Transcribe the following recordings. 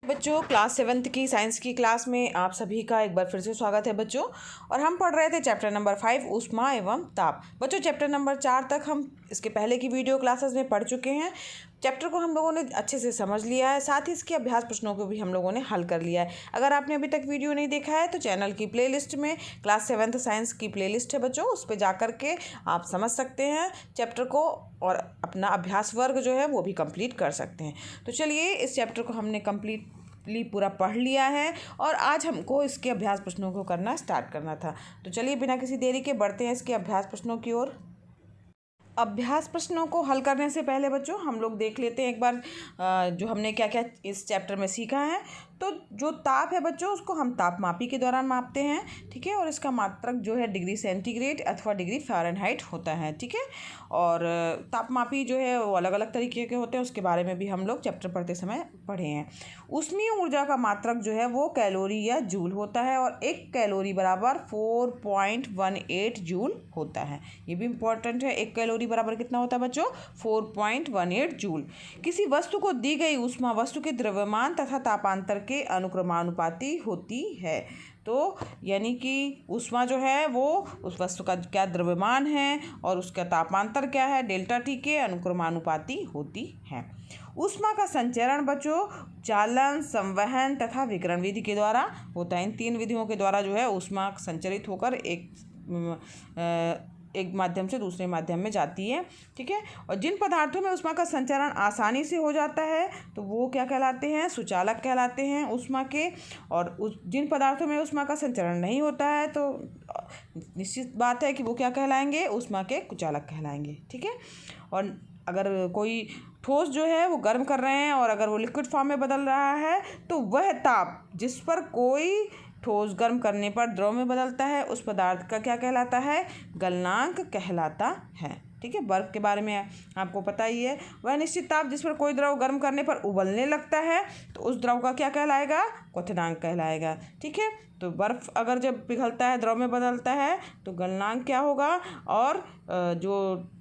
बच्चों class 7th की science की क्लास में आप सभी का एक बार फिर से स्वागत है बच्चों। और हम पढ़ रहे थे चैप्टर नंबर 5 ऊष्मा एवं ताप। बच्चों चैप्टर नंबर 4 तक हम इसके पहले की वीडियो क्लासेस में पढ़ चुके हैं। चैप्टर को हम लोगों ने अच्छे से समझ लिया है, साथ ही इसके अभ्यास प्रश्नों को भी हम लोगों ने हल कर लिया है। अगर आपने अभी तक वीडियो नहीं देखा है तो चैनल की प्लेलिस्ट में क्लास 7th साइंस की प्लेलिस्ट है बच्चों, उस पर जा कर के आप समझ सकते हैं चैप्टर को और अपना अभ्यास वर्ग जो है वो भी कंप्लीट कर सकते हैं। तो चलिए इस चैप्टर को हमने कंप्लीटली पूरा पढ़ लिया है और आज हमको इसके अभ्यास प्रश्नों को करना स्टार्ट करना था। तो चलिए बिना किसी देरी के बढ़ते हैं इसके अभ्यास प्रश्नों की ओर। अभ्यास प्रश्नों को हल करने से पहले बच्चों हम लोग देख लेते हैं एक बार जो हमने क्या क्या इस चैप्टर में सीखा है। तो जो ताप है बच्चों उसको हम तापमापी के दौरान मापते हैं, ठीक है, और इसका मात्रक जो है डिग्री सेंटीग्रेड अथवा डिग्री फ़ारेनहाइट होता है, ठीक है। और तापमापी जो है वो अलग अलग तरीके के होते हैं, उसके बारे में भी हम लोग चैप्टर पढ़ते समय पढ़े हैं। ऊष्मीय ऊर्जा का मात्रक जो है वो कैलोरी या जूल होता है और 1 कैलोरी बराबर 4.18 जूल होता है। ये भी इम्पोर्टेंट है। 1 कैलोरी बराबर कितना होता है बच्चों? 4.18 जूल। किसी वस्तु को दी गई ऊष्मा वस्तु के द्रव्यमान तथा तापांतर के अनुक्रमानुपाती होती है। तो यानी कि ऊष्मा जो है वो उस वस्तु का क्या द्रव्यमान है और उसका तापांतर क्या है, डेल्टा टी के अनुक्रमानुपाती होती है। ऊष्मा का संचरण बच्चों चालन, संवहन तथा विकिरण विधि के द्वारा होता है। इन 3 विधियों के द्वारा जो है ऊष्मा संचरित होकर एक माध्यम से दूसरे माध्यम में जाती है, ठीक है। और जिन पदार्थों में ऊष्मा का संचरण आसानी से हो जाता है तो वो क्या कहलाते हैं? सुचालक कहलाते हैं ऊष्मा के। और जिन पदार्थों में ऊष्मा का संचरण नहीं होता है तो निश्चित बात है कि वो क्या कहलाएंगे? ऊष्मा के कुचालक कहलाएंगे, ठीक है। और अगर कोई ठोस जो है वो गर्म कर रहे हैं और अगर वो लिक्विड फॉर्म में बदल रहा है तो वह ताप जिस पर कोई ठोस गर्म करने पर द्रव में बदलता है उस पदार्थ का क्या कहलाता है? गलनांक कहलाता है, ठीक है। बर्फ के बारे में आपको पता ही है। वह निश्चित ताप जिस पर कोई द्रव गर्म करने पर उबलने लगता है तो उस द्रव का क्या कहलाएगा? क्वथनांक कहलाएगा, ठीक है। तो बर्फ़ अगर जब पिघलता है द्रव में बदलता है तो गलनांक क्या होगा? और जो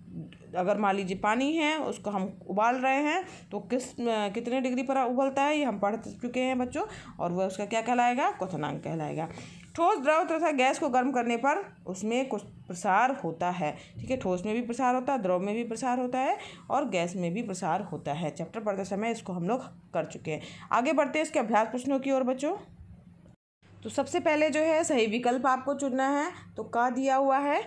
अगर मान लीजिए पानी है उसको हम उबाल रहे हैं तो कितने डिग्री पर उबलता है ये हम पढ़ चुके हैं बच्चों, और वह उसका क्या कहलाएगा? क्वथनांक कहलाएगा। ठोस द्रव तथा गैस को गर्म करने पर उसमें कुछ प्रसार होता है, ठीक है। ठोस में भी प्रसार होता है, द्रव में भी प्रसार होता है और गैस में भी प्रसार होता है। चैप्टर पढ़ते समय इसको हम लोग कर चुके हैं। आगे बढ़ते हैं इसके अभ्यास प्रश्नों की ओर बच्चों। तो सबसे पहले जो है सही विकल्प आपको चुनना है। तो क्या दिया हुआ है?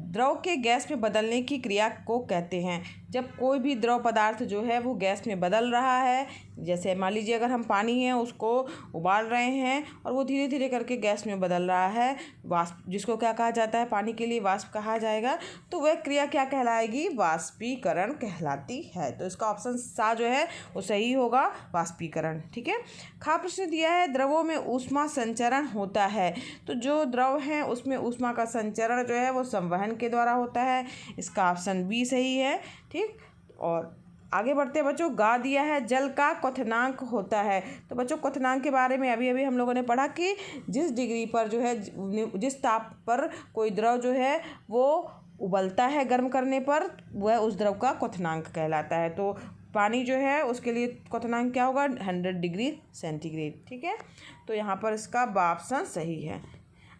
द्रव के गैस में बदलने की क्रिया को कहते हैं जब कोई भी द्रव पदार्थ जो है वो गैस में बदल रहा है। जैसे मान लीजिए अगर हम पानी है उसको उबाल रहे हैं और वो धीरे धीरे करके गैस में बदल रहा है, वाष्प, जिसको क्या कहा जाता है? पानी के लिए वाष्प कहा जाएगा। तो वह क्रिया क्या कहलाएगी? वाष्पीकरण कहलाती है। तो इसका ऑप्शन सा जो है वो सही होगा, वाष्पीकरण, ठीक है। खा प्रश्न दिया है द्रवों में ऊष्मा संचरण होता है। तो जो द्रव है उसमें ऊष्मा का संचरण जो है वो संवहन के द्वारा होता है। इसका ऑप्शन बी सही है, ठीक। और आगे बढ़ते हैं बच्चों। गा दिया है जल का क्वथनांक होता है। तो बच्चों क्वथनांक के बारे में अभी अभी हम लोगों ने पढ़ा कि जिस डिग्री पर जो है जिस ताप पर कोई द्रव जो है वो उबलता है गर्म करने पर वह उस द्रव का क्वथनांक कहलाता है। तो पानी जो है उसके लिए क्वथनांक क्या होगा? 100 डिग्री सेंटीग्रेड, ठीक है। तो यहाँ पर इसका ऑप्शन सही है।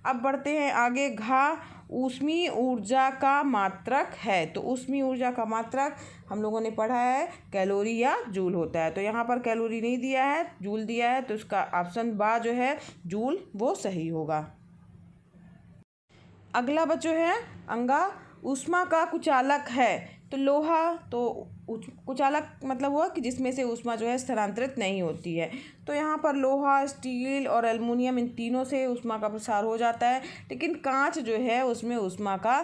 अब बढ़ते हैं आगे। घा ऊष्मीय ऊर्जा का मात्रक है। तो ऊष्मीय ऊर्जा का मात्रक हम लोगों ने पढ़ा है कैलोरी या जूल होता है। तो यहाँ पर कैलोरी नहीं दिया है, जूल दिया है, तो इसका ऑप्शन बा जो है जूल वो सही होगा। अगला बच्चों है अंगा ऊष्मा का कुचालक है। तो लोहा, तो कुचालक मतलब हुआ कि जिसमें से ऊष्मा जो है स्थानांतरित नहीं होती है। तो यहाँ पर लोहा, स्टील और एल्युमिनियम इन तीनों से ऊष्मा का प्रसार हो जाता है, लेकिन कांच जो है उसमें ऊष्मा का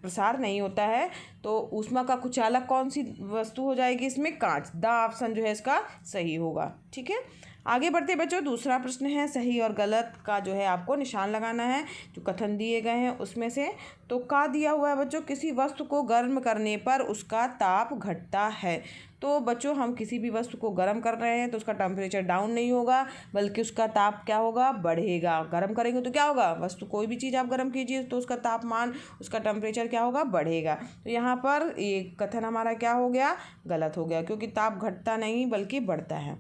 प्रसार नहीं होता है। तो ऊष्मा का कुचालक कौन सी वस्तु हो जाएगी इसमें? कांच। द ऑप्शन जो है इसका सही होगा, ठीक है। आगे बढ़ते बच्चों। दूसरा प्रश्न है सही और गलत का जो है आपको निशान लगाना है जो कथन दिए गए हैं उसमें से। तो का दिया हुआ है बच्चों किसी वस्तु को गर्म करने पर उसका ताप घटता है। तो बच्चों हम किसी भी वस्तु को गर्म कर रहे हैं तो उसका टेम्परेचर डाउन नहीं होगा बल्कि उसका ताप क्या होगा? बढ़ेगा। गर्म करेंगे तो क्या होगा? वस्तु कोई भी चीज़ आप गर्म कीजिए तो उसका तापमान, उसका टेम्परेचर क्या होगा? बढ़ेगा। तो यहाँ यहाँ पर ये कथन हमारा क्या हो गया, गलत हो गया, क्योंकि ताप घटता नहीं बल्कि बढ़ता है।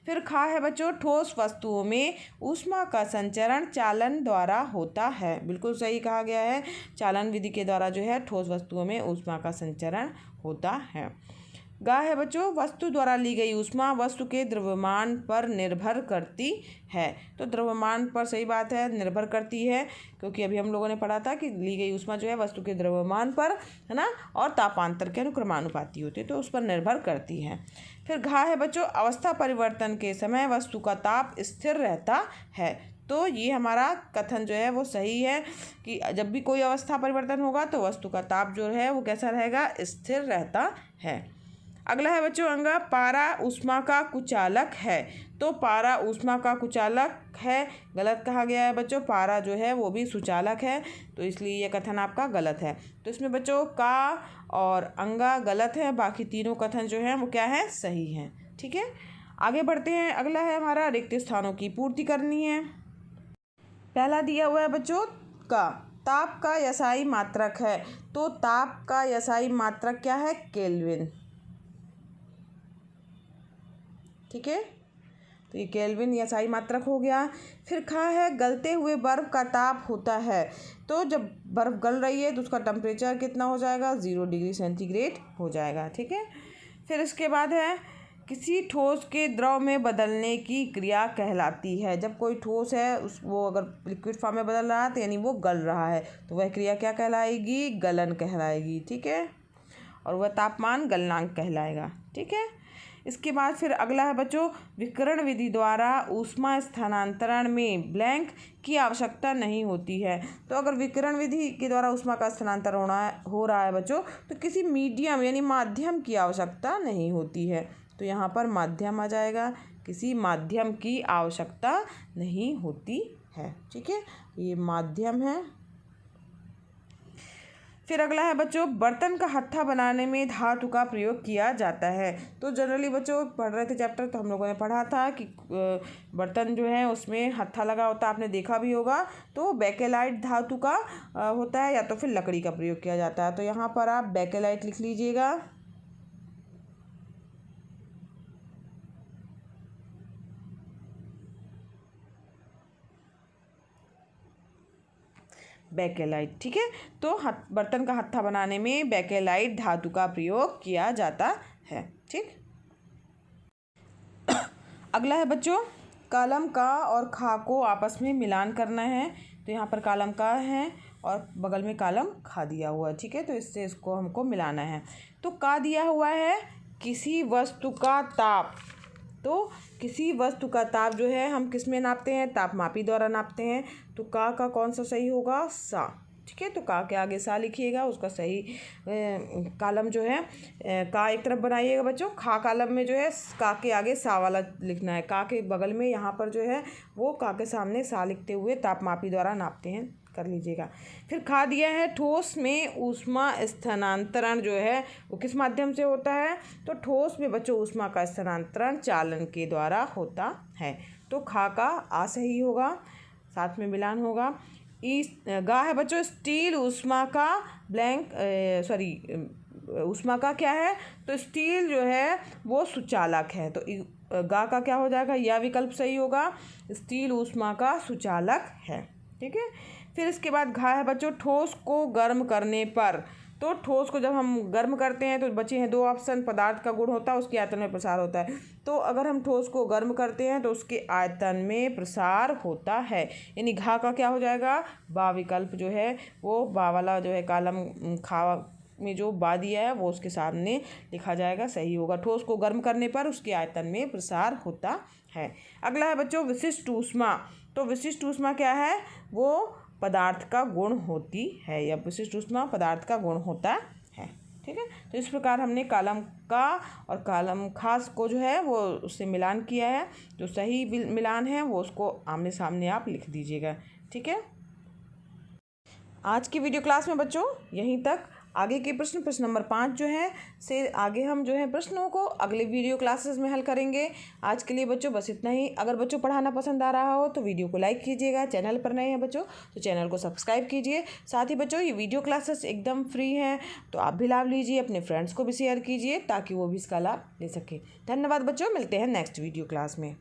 फिर खा है बच्चों, ठोस वस्तुओं में ऊष्मा का संचरण चालन द्वारा होता है। बिल्कुल सही कहा गया है, चालन विधि के द्वारा जो है ठोस वस्तुओं में ऊष्मा का संचरण होता है। गा है बच्चों, वस्तु द्वारा ली गई ऊष्मा वस्तु के द्रव्यमान पर निर्भर करती है। तो द्रव्यमान पर सही बात है, निर्भर करती है, क्योंकि अभी हम लोगों ने पढ़ा था कि ली गई ऊष्मा जो है वस्तु के द्रव्यमान पर, है ना, और तापांतर के अनुक्रमानुपाती होती है, तो उस पर निर्भर करती है। फिर घा है बच्चों, अवस्था परिवर्तन के समय वस्तु का ताप स्थिर रहता है। तो ये हमारा कथन जो है वो सही है कि जब भी कोई अवस्था परिवर्तन होगा तो वस्तु का ताप जो है वो कैसा रहेगा, स्थिर रहता है। अगला है बच्चों अंगा, पारा ऊष्मा का कुचालक है। तो पारा ऊष्मा का कुचालक है, गलत कहा गया है बच्चों, पारा जो है वो भी सुचालक है, तो इसलिए ये कथन आपका गलत है। तो इसमें बच्चों का और अंगा गलत है, बाकी तीनों कथन जो हैं वो क्या है, सही हैं। ठीक है, आगे बढ़ते हैं। अगला है हमारा रिक्त स्थानों की पूर्ति करनी है। पहला दिया हुआ है बच्चों का, ताप का यसाई मात्रक है। तो ताप का यसाई मात्रक क्या है, केल्विन। ठीक है, तो ये केल्विन यसाई मात्रक हो गया। फिर खा है, गलते हुए बर्फ़ का ताप होता है। तो जब बर्फ़ गल रही है तो उसका टेम्परेचर कितना हो जाएगा, 0 डिग्री सेंटीग्रेड हो जाएगा। ठीक है, फिर इसके बाद है, किसी ठोस के द्रव में बदलने की क्रिया कहलाती है। जब कोई ठोस है वो अगर लिक्विड फॉर्म में बदल रहा है तो यानी वो गल रहा है, तो वह क्रिया क्या कहलाएगी, गलन कहलाएगी। ठीक है, और वह तापमान गलनांक कहलाएगा। ठीक है, इसके बाद फिर अगला है बच्चों, विकिरण विधि द्वारा ऊष्मा स्थानांतरण में ब्लैंक की आवश्यकता नहीं होती है। तो अगर विकिरण विधि के द्वारा ऊष्मा का स्थानांतरण हो रहा है बच्चों, तो किसी मीडियम यानी माध्यम की आवश्यकता नहीं होती है। तो यहाँ पर माध्यम आ जाएगा, किसी माध्यम की आवश्यकता नहीं होती है। ठीक है, ये माध्यम है। फिर अगला है बच्चों, बर्तन का हत्था बनाने में धातु का प्रयोग किया जाता है। तो जनरली बच्चों पढ़ रहे थे चैप्टर, तो हम लोगों ने पढ़ा था कि बर्तन जो है उसमें हत्था लगा होता है, आपने देखा भी होगा। तो बेकेलाइट धातु का होता है, या तो फिर लकड़ी का प्रयोग किया जाता है। तो यहाँ पर आप बेकेलाइट लिख लीजिएगा। बेकेलाइट। ठीक है, तो बर्तन का हत्था बनाने में बेकेलाइट धातु का प्रयोग किया जाता है। ठीक, अगला है बच्चों, कालम का और खा को आपस में मिलान करना है। तो यहाँ पर कालम का है और बगल में कालम खा दिया हुआ है। ठीक है, तो इससे इसको हमको मिलाना है। तो का दिया हुआ है, किसी वस्तु का ताप। तो किसी वस्तु का ताप जो है हम किस में नापते हैं, तापमापी द्वारा नापते हैं। तो का कौन सा सही होगा, सा। ठीक है, तो का के आगे सा लिखिएगा, उसका सही कालम जो है का एक तरफ बनाइएगा बच्चों। खा कालम में जो है का के आगे सा वाला लिखना है, का के बगल में यहाँ पर जो है वो का के सामने सा लिखते हुए तापमापी द्वारा नापते हैं, कर लीजिएगा। फिर खा दिया है, ठोस में ऊष्मा स्थानांतरण जो है वो किस माध्यम से होता है। तो ठोस में बच्चों ऊष्मा का स्थानांतरण चालन के द्वारा होता है। तो खा का आ सही होगा, साथ में मिलान होगा। गा है बच्चों, स्टील ऊष्मा का ऊष्मा का क्या है, तो स्टील जो है वो सुचालक है। तो गा का क्या हो जाएगा, यह विकल्प सही होगा, स्टील ऊष्मा का सुचालक है। ठीक है, फिर इसके बाद घा है बच्चों, ठोस को गर्म करने पर। तो ठोस को जब हम गर्म करते हैं तो बचे हैं 2 ऑप्शन, पदार्थ का गुण होता है, उसके आयतन में प्रसार होता है। तो अगर हम ठोस को गर्म करते हैं तो उसके आयतन में प्रसार होता है, यानी घा का क्या हो जाएगा, बा विकल्प जो है वो बा वाला जो है कालम खा में जो बा दिया है वो उसके सामने लिखा जाएगा, सही होगा। ठोस को गर्म करने पर उसके आयतन में प्रसार होता है। अगला है बच्चों, विशिष्ट ऊष्मा। तो विशिष्ट ऊष्मा क्या है, वो पदार्थ का गुण होती है, या विशिष्ट ऊष्मा पदार्थ का गुण होता है। ठीक है, तो इस प्रकार हमने कालम का और कालम खास को जो है वो उससे मिलान किया है। जो सही मिलान है वो उसको आमने सामने आप लिख दीजिएगा। ठीक है, आज की वीडियो क्लास में बच्चों यहीं तक। आगे के प्रश्न नंबर 5 जो है से आगे हम जो है प्रश्नों को अगले वीडियो क्लासेस में हल करेंगे। आज के लिए बच्चों बस इतना ही। अगर बच्चों पढ़ाना पसंद आ रहा हो तो वीडियो को लाइक कीजिएगा। चैनल पर नए हैं बच्चों तो चैनल को सब्सक्राइब कीजिए। साथ ही बच्चों ये वीडियो क्लासेस एकदम फ्री हैं तो आप भी लाभ लीजिए, अपने फ्रेंड्स को भी शेयर कीजिए ताकि वो भी इसका लाभ ले सके। धन्यवाद बच्चों, मिलते हैं नेक्स्ट वीडियो क्लास में।